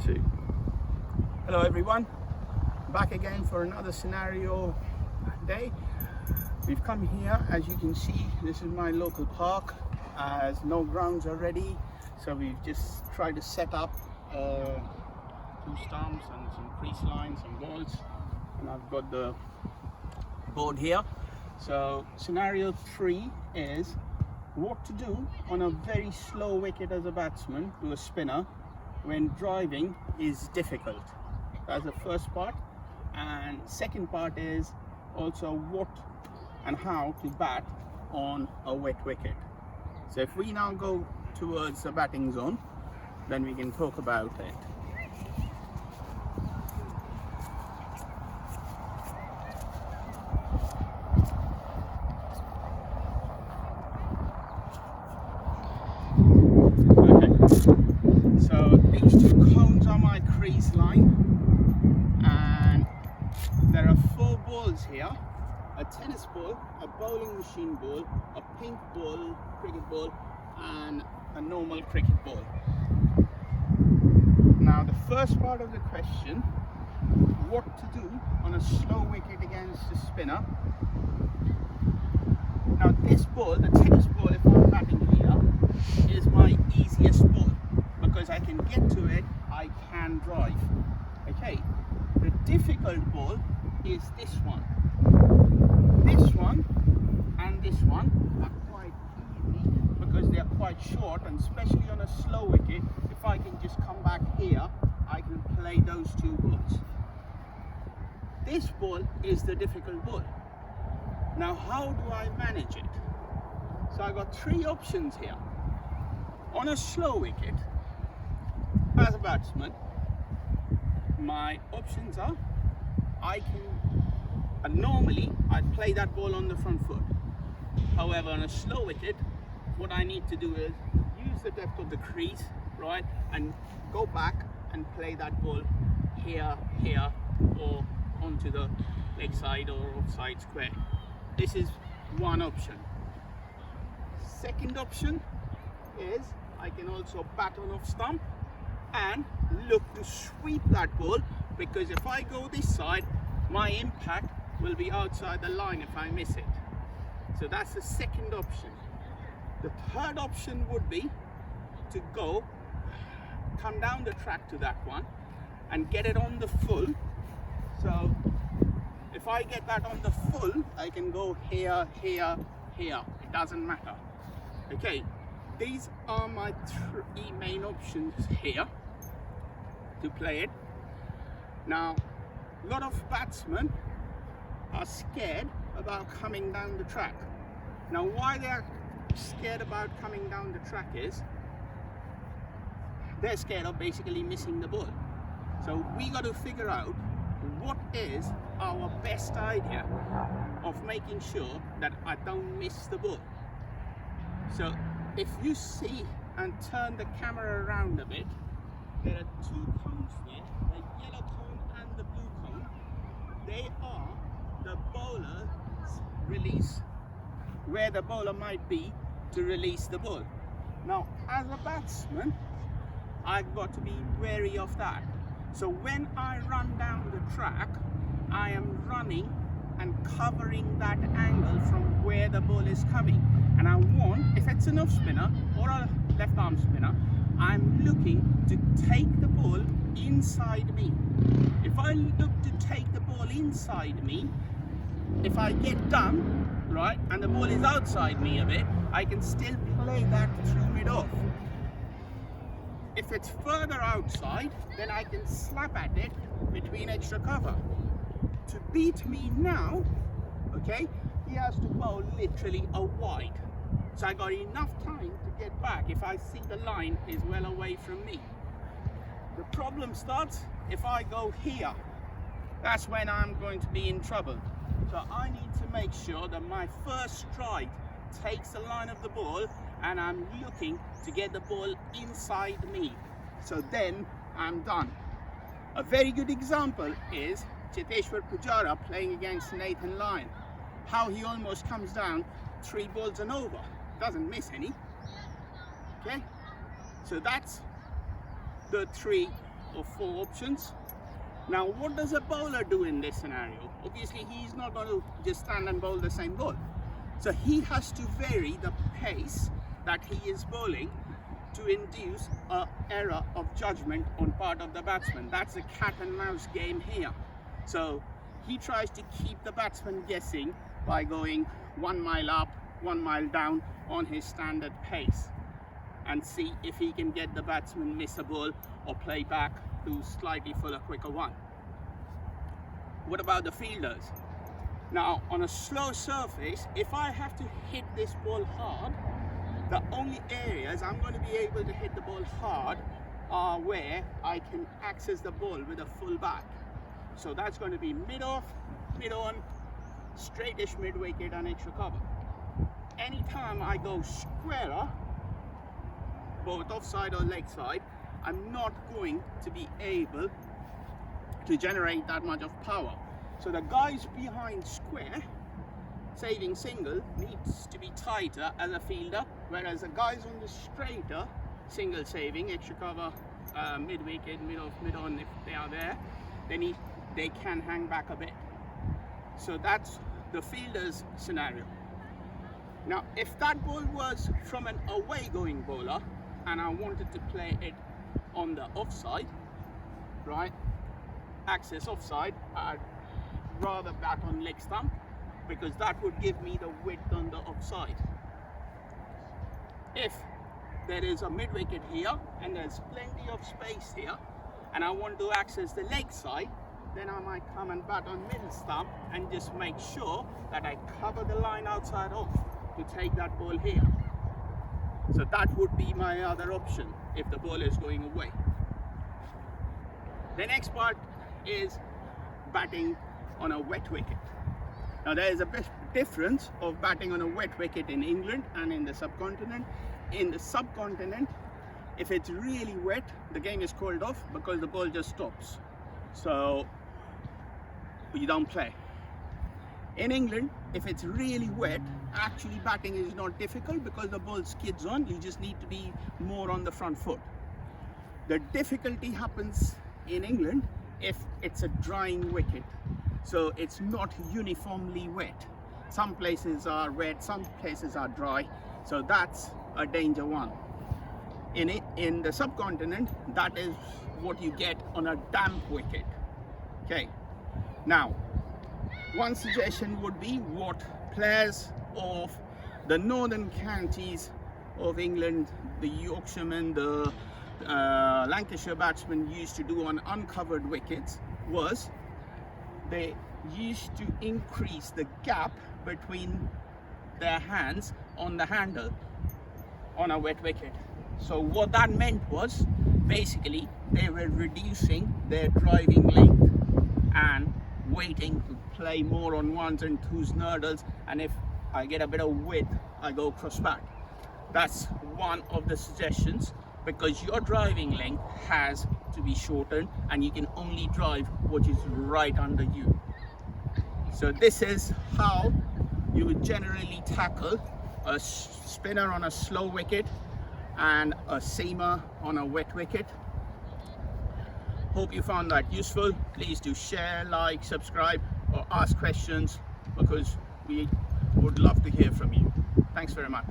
2. Hello everyone, back again for another scenario day. We've come here, as you can see, this is my local park, as no grounds are ready, so we've just tried to set up 2 stumps and some crease lines, some balls, and I've got the board here. So scenario 3 is what to do on a very slow wicket as a batsman to a spinner when driving is difficult. That's the first part, and second part is also what and how to bat on a wet wicket. So if we now go towards the batting zone, then we can talk about it. So these 2 cones are my crease line, and there are 4 balls here: a tennis ball, a bowling machine ball, a pink ball, cricket ball, and a normal cricket ball. Now the first part of the question, what to do on a slow wicket against a spinner. Now this ball, the tennis ball, if I'm batting here, is my easiest ball because I can get to it, I can drive. Okay, the difficult ball is this one. This one and this one are quite easy because they are quite short, and especially on a slow wicket, if I can just come back here, I can play those 2 balls. This ball is the difficult ball. Now how do I manage it? So I got 3 options here. On a slow wicket, as a batsman, my options are, normally I'd play that ball on the front foot. However, on a slow wicket, what I need to do is use the depth of the crease, right, and go back and play that ball here, or onto the leg side or offside square. This is one option. Second option is I can also bat on off stump and look to sweep that ball, because if I go this side, my impact will be outside the line if I miss it. So that's the second option. The third option would be to come down the track to that one and get it on the full. So if I get that on the full, I can go here, it doesn't matter. Okay, these are my 3 main options here to play it. Now, a lot of batsmen are scared about coming down the track. Now, why they are scared about coming down the track is they're scared of basically missing the ball. So we got to figure out what is our best idea of making sure that I don't miss the ball. So if you see and turn the camera around a bit, there are 2 cones here, the yellow cone and the blue cone. They are the bowler's release, where the bowler might be to release the ball. Now, as a batsman, I've got to be wary of that. So when I run down the track, I am running and covering that angle from where the ball is coming. And I want, if it's an off spinner or a left arm spinner, I'm looking to take the ball inside me. If I look to take the ball inside me, if I get done, right, and the ball is outside me a bit, I can still play that through mid-off. If it's further outside, then I can slap at it between extra cover. To beat me now, okay, he has to bowl literally a wide. So I got enough time to get back if I see the line is well away from me. The problem starts if I go here. That's when I'm going to be in trouble. So I need to make sure that my first strike takes the line of the ball and I'm looking to get the ball inside me. So then I'm done. A very good example is Cheteshwar Pujara playing against Nathan Lyon. How he almost comes down 3 balls and over. Doesn't miss any. Okay? So that's the 3 or 4 options. Now, what does a bowler do in this scenario? Obviously, he's not going to just stand and bowl the same ball. So he has to vary the pace that he is bowling to induce an error of judgment on part of the batsman. That's a cat and mouse game here. So he tries to keep the batsman guessing by going 1 mile up, 1 mile down on his standard pace, and see if he can get the batsman miss a ball or play back to slightly fuller, quicker one. What about the fielders? Now, on a slow surface, if I have to hit this ball hard, the only areas I'm going to be able to hit the ball hard are where I can access the ball with a full back. So that's going to be mid-off, mid-on, straightish mid-wicket and extra cover. Anytime I go squarer, both offside or leg side, I'm not going to be able to generate that much of power. So the guys behind square saving single needs to be tighter as a fielder, whereas the guys on the straighter single saving, extra cover, mid-wicket, mid-off, mid-on, if they are there, they can hang back a bit. So that's the fielder's scenario. Now, if that ball was from an away going bowler and I wanted to play it on the offside, right, access offside, I'd rather bat on leg stump, because that would give me the width on the offside. If there is a mid-wicket here and there's plenty of space here and I want to access the leg side, then I might come and bat on middle stump and just make sure that I cover the line outside off to take that ball here. So that would be my other option if the ball is going away. The next part is batting on a wet wicket. Now, there is a big difference of batting on a wet wicket in England and in the subcontinent. In the subcontinent, if it's really wet, the game is called off because the ball just stops. So you don't play. In England, if it's really wet, actually batting is not difficult because the ball skids on. You just need to be more on the front foot. The difficulty happens in England if it's a drying wicket. So it's not uniformly wet. Some places are wet, some places are dry. So that's a danger one. In the subcontinent, that is what you get on a damp wicket. Okay. Now, one suggestion would be what players of the northern counties of England, the Yorkshiremen, the Lancashire batsmen used to do on uncovered wickets was they used to increase the gap between their hands on the handle on a wet wicket. So what that meant was basically they were reducing their driving length and waiting to play more on 1s and 2s nurdles, and if I get a bit of width, I go cross back. That's one of the suggestions, because your driving length has to be shortened and you can only drive what is right under you. So this is how you would generally tackle a spinner on a slow wicket and a seamer on a wet wicket. Hope you found that useful. Please do share, like, subscribe, or ask questions, because we would love to hear from you. Thanks very much.